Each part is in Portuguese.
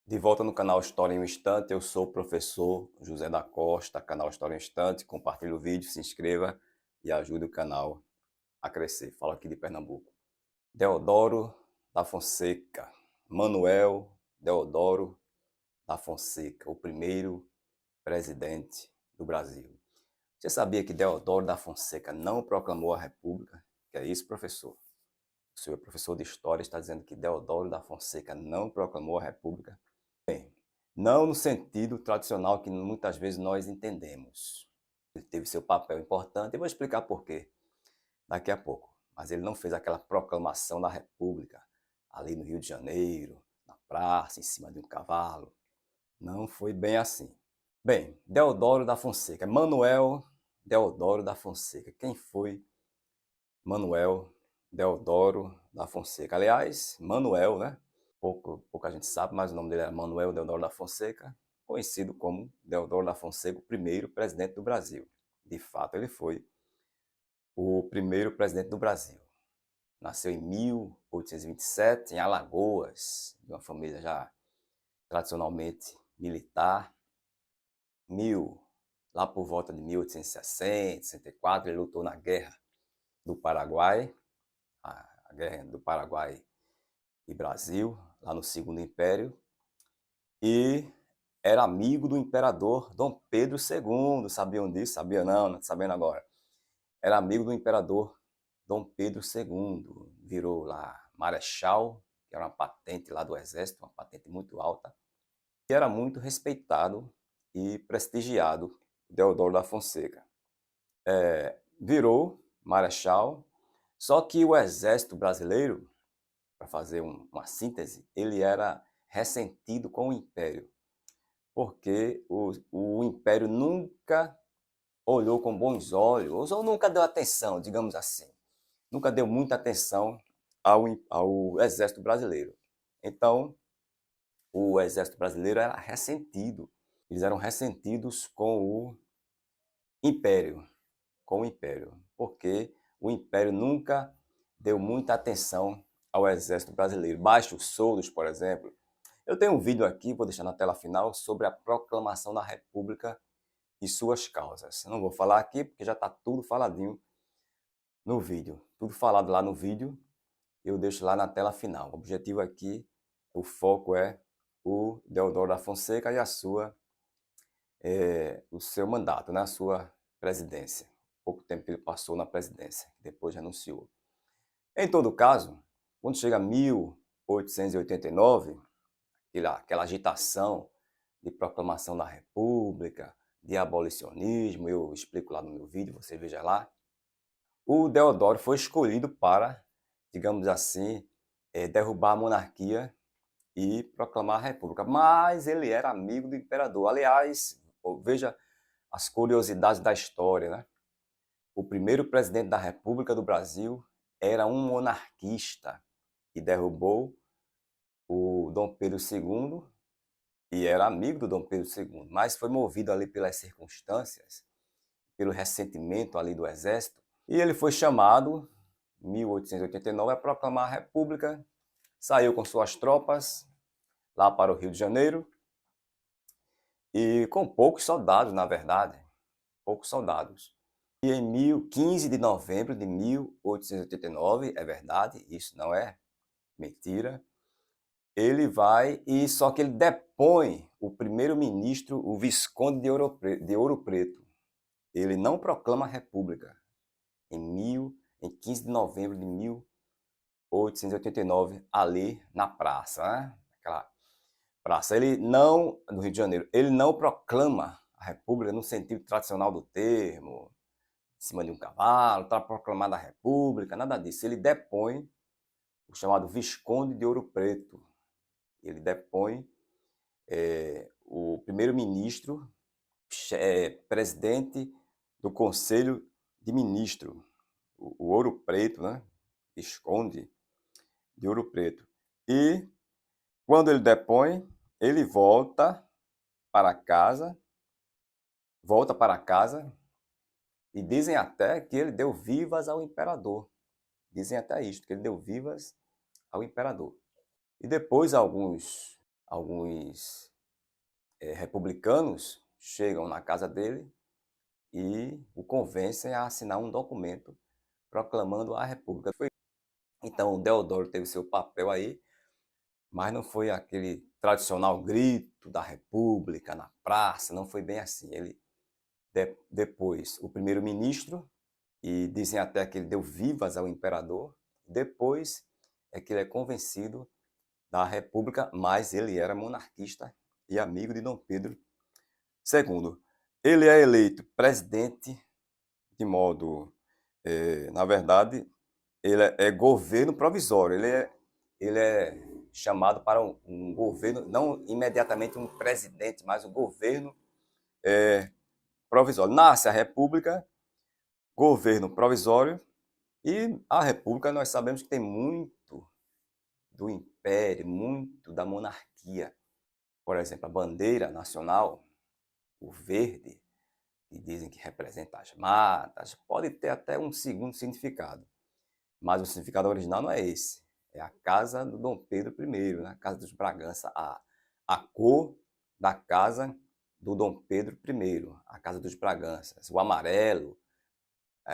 De volta no canal História em um Instante, eu sou o professor José da Costa, canal História em um Instante. Compartilhe o vídeo, se inscreva e ajude o canal a crescer. Falo aqui de Pernambuco. Deodoro da Fonseca, Manuel Deodoro da Fonseca, o primeiro presidente do Brasil. Você sabia que Deodoro da Fonseca não proclamou a República? Que é isso, professor? O senhor professor de História está dizendo que Deodoro da Fonseca não proclamou a República? Não no sentido tradicional que muitas vezes nós entendemos. Ele teve seu papel importante, e vou explicar por quê daqui a pouco. Mas ele não fez aquela proclamação da República, ali no Rio de Janeiro, na praça, em cima de um cavalo. Não foi bem assim. Bem, Deodoro da Fonseca, Manuel Deodoro da Fonseca. Quem foi Manuel Deodoro da Fonseca? Aliás, Manuel, né? Pouca gente sabe, mas o nome dele era Manuel Deodoro da Fonseca, conhecido como Deodoro da Fonseca, o primeiro presidente do Brasil. De fato, ele foi o primeiro presidente do Brasil. Nasceu em 1827, em Alagoas, de uma família já tradicionalmente militar. Lá por volta de 1860, 64, ele lutou na Guerra do Paraguai, a Guerra do Paraguai e Brasil, lá no Segundo Império, e era amigo do imperador Dom Pedro II. Sabiam disso? Sabia não? Não sabendo agora. Era amigo do imperador Dom Pedro II. Virou lá marechal, que era uma patente lá do exército, uma patente muito alta, e era muito respeitado e prestigiado, Deodoro da Fonseca. Virou marechal, só que o exército brasileiro, para fazer uma síntese, ele era ressentido com o Império, porque o Império nunca olhou com bons olhos, ou nunca deu atenção, digamos assim. Nunca deu muita atenção ao Exército Brasileiro. Então, o Exército Brasileiro era ressentido. Eles eram ressentidos Império, com o Império, porque o Império nunca deu muita atenção ao Exército Brasileiro. Baixos soldos, por exemplo. Eu tenho um vídeo aqui, vou deixar na tela final, sobre a proclamação da República e suas causas. Não vou falar aqui, porque já está tudo faladinho no vídeo. Tudo falado lá no vídeo, eu deixo lá na tela final. O objetivo aqui, o foco é o Deodoro da Fonseca e o seu mandato, né? A sua presidência. Pouco tempo que ele passou na presidência, depois renunciou. Em todo caso, quando chega 1889, aquela agitação de proclamação da República, de abolicionismo, eu explico lá no meu vídeo, você veja lá, o Deodoro foi escolhido para, digamos assim, derrubar a monarquia e proclamar a República. Mas ele era amigo do imperador. Aliás, veja as curiosidades da história, né? O primeiro presidente da República do Brasil era um monarquista e derrubou o Dom Pedro II e era amigo do Dom Pedro II, mas foi movido ali pelas circunstâncias, pelo ressentimento ali do exército, e ele foi chamado, em 1889, a proclamar a República, saiu com suas tropas lá para o Rio de Janeiro, e com poucos soldados, na verdade, poucos soldados. E em 15 de novembro de 1889, é verdade, isso não é mentira, ele vai e só que ele depõe o primeiro-ministro, o Visconde de Ouro Preto. Ele não proclama a República em 15 de novembro de 1889, ali na praça, né? Aquela praça. Ele não, no Rio de Janeiro, ele não proclama a República no sentido tradicional do termo, em cima de um cavalo, está proclamada a República, nada disso. Ele depõe o chamado Visconde de Ouro Preto. Ele depõe o primeiro-ministro, presidente do Conselho de Ministros, o Ouro Preto, né? Visconde de Ouro Preto. E quando ele depõe, ele volta para casa e dizem até que ele deu vivas ao imperador. Dizem até isto, que ele deu vivas ao imperador. E depois, alguns republicanos chegam na casa dele e o convencem a assinar um documento proclamando a República. Então, o Deodoro teve seu papel aí, mas não foi aquele tradicional grito da República na praça, não foi bem assim. Ele, depois, o primeiro-ministro, e dizem até que ele deu vivas ao imperador, depois é que ele é convencido da República, mas ele era monarquista e amigo de Dom Pedro II. Ele é eleito presidente de modo, na verdade, ele é governo provisório, ele é chamado para um governo, não imediatamente um presidente, mas um governo provisório. Nasce a República, governo provisório, e a República nós sabemos que tem muito do império, muito da monarquia. Por exemplo, a bandeira nacional, o verde, que dizem que representa as matas, pode ter até um segundo significado. Mas o significado original não é esse. É a casa do Dom Pedro I, né? A casa dos Bragança, a cor da casa do Dom Pedro I, a casa dos Braganças. O amarelo,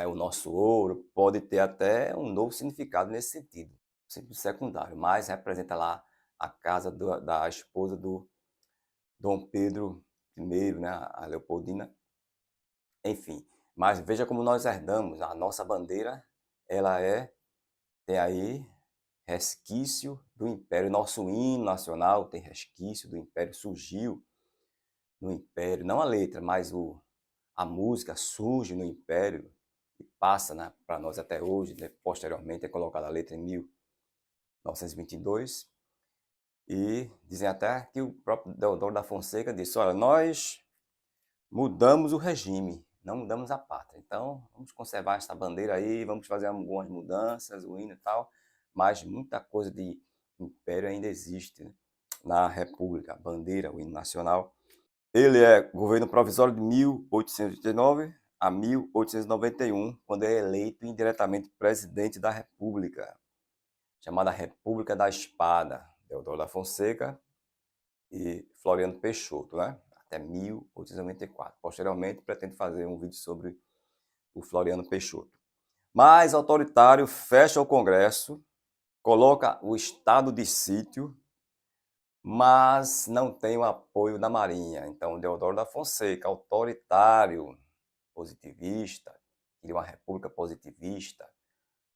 o nosso ouro, pode ter até um novo significado nesse sentido, sentido secundário, mas representa lá a casa da esposa do Dom Pedro I, né? A Leopoldina. Enfim, mas veja como nós herdamos. A nossa bandeira, ela tem aí resquício do Império. Nosso hino nacional tem resquício do Império, surgiu no Império, não a letra, mas a música surge no Império e passa, né, para nós até hoje, né? Posteriormente é colocada a letra em 1922, e dizem até que o próprio Deodoro da Fonseca disse: olha, nós mudamos o regime, não mudamos a pátria, então vamos conservar essa bandeira aí, vamos fazer algumas mudanças, o hino e tal, mas muita coisa de império ainda existe, né, na República. A bandeira, o hino nacional. Ele é governo provisório de 1889 a 1891, quando é eleito indiretamente presidente da República, chamada República da Espada, Deodoro da Fonseca e Floriano Peixoto, né? Até 1894. Posteriormente, pretendo fazer um vídeo sobre o Floriano Peixoto. Mais autoritário, fecha o Congresso, coloca o estado de sítio, mas não tem o apoio da Marinha. Então, Deodoro da Fonseca, autoritário, positivista, queria uma república positivista,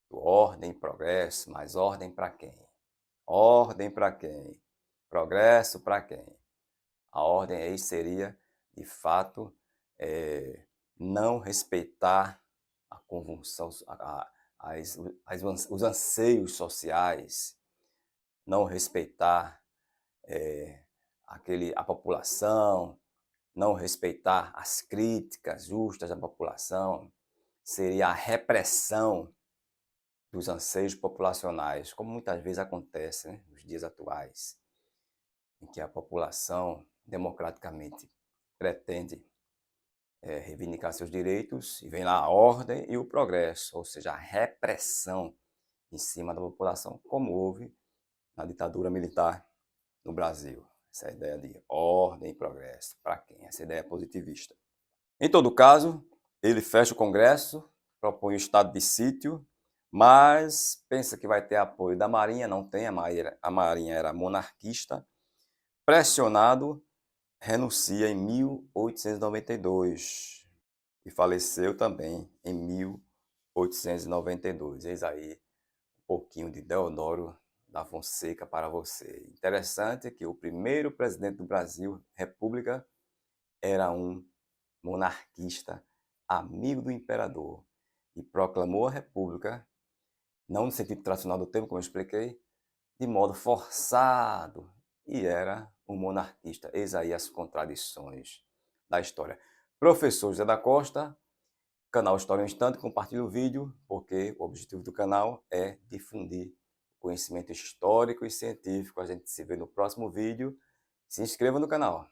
ordem e progresso, mas ordem para quem? Ordem para quem? Progresso para quem? A ordem aí seria, de fato, não respeitar a convulsão, os anseios sociais, não respeitar a população, não respeitar as críticas justas da população, seria a repressão dos anseios populacionais, como muitas vezes acontece, né, nos dias atuais, em que a população democraticamente pretende reivindicar seus direitos, e vem lá a ordem e o progresso, ou seja, a repressão em cima da população, como houve na ditadura militar no Brasil. Essa ideia de ordem e progresso, para quem? Essa ideia é positivista. Em todo caso, ele fecha o Congresso, propõe o estado de sítio, mas pensa que vai ter apoio da Marinha, não tem, a Marinha era monarquista. Pressionado, renuncia em 1892 e faleceu também em 1892. Eis aí um pouquinho de Deodoro da Fonseca para você. Interessante que o primeiro presidente do Brasil, República, era um monarquista, amigo do imperador, e proclamou a República, não no sentido tradicional do termo, como eu expliquei, de modo forçado, e era um monarquista. Eis aí as contradições da história. Professor José da Costa, canal História em um Instante, compartilhe o vídeo, porque o objetivo do canal é difundir conhecimento histórico e científico. A gente se vê no próximo vídeo. Se inscreva no canal.